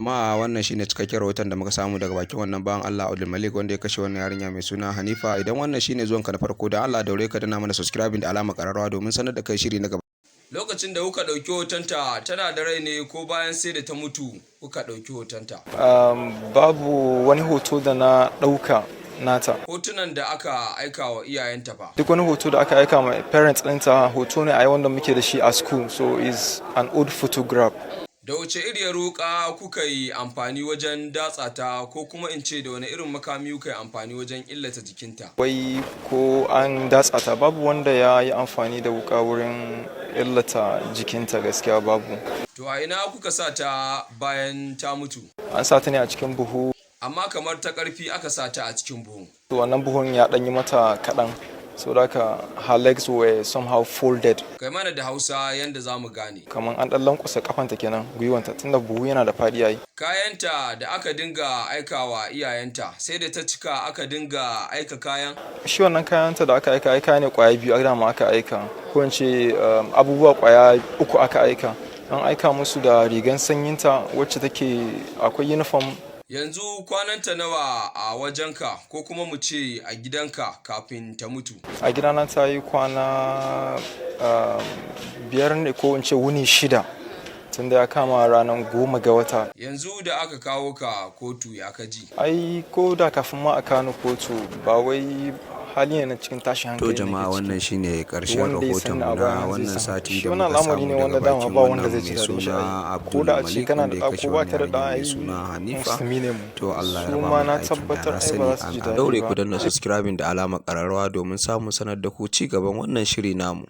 Amma wannan shine cikakken rahoton da muka samu daga bakin wannan bawan Allah AbdulMalik wanda ya kashe wannan yarinya mai suna Haneefa. Idan wannan shine zuwanka na farko, dan Allah daure ka dana mana subscribing da alama kararrawa domin sanar da kai shiri na gaba. Lokacin da kuka ɗauki hotonta tana da rai ne ko bayan sai da ta mutu kuka ɗauki hotonta? Babu wani hoto da na ɗauka nata. Hotunan da aka aika wa iyayenta fa? Duk wani hoto da aka aika ma parents ɗinta hoto ne a wanda muke da shi a school, so is an old photograph. Da wace iriyar wuƙa kuka yi amfani wajen datsa ta, ko kuma in ce da wani irin makami kuka yi amfani wajen illata jikinta? Wai ko an datsa ta, babu wanda ya yi amfani da wuƙa wurin illata jikinta, gaskiya babu. To a ina kuka sa ta bayan ta mutu? An sa ta ne a cikin buhu. Amma kamar ta ƙarfi aka sa ta a cikin buhu. To wannan buhun ya ɗan yi mata kaɗan, so da her legs were somehow folded. Kai mana da Hausa yanda za mu gane. Kamar an ɗan lankwasa kafanta kenan, gwiwanta, tunda buhu yana da faɗi yayi. Kayanta da aka dinga aikawa iyayenta, sai da ta cika aka dinga aika kayan? Shi wannan kayanta da aka aika ne kwaya biyu a dama aka aika, ko in ce abubuwa kwaya 3 aka aika. An aika musu da rigan sanyinta wacce take akwai uniform. Yanzu kwananta nawa a wajenka, ko kuma mu ce a gidanka kafin ta mutu? A gidana ta yi kwana 5 ne, ko in ce wuni 6, tunda ya kama ranar 10 ga wata. Yanzu da aka kawo ka kotu ya kaji? Ai ko da kafin ma a kano kotu, ba wai hali ne na cikin tashin hankali. To jama'a, wannan shine karshen rahoton mu na wannan sati da muka samu daga bakin wannan mai suna AbdulMalik wanda ya kashe wannan mai suna Haneefa. To Allah ya ba mu tabbatar a daure ku danna subscribing da alamar kararrawa domin samun sanar da ku ci gaban wannan shiri namu.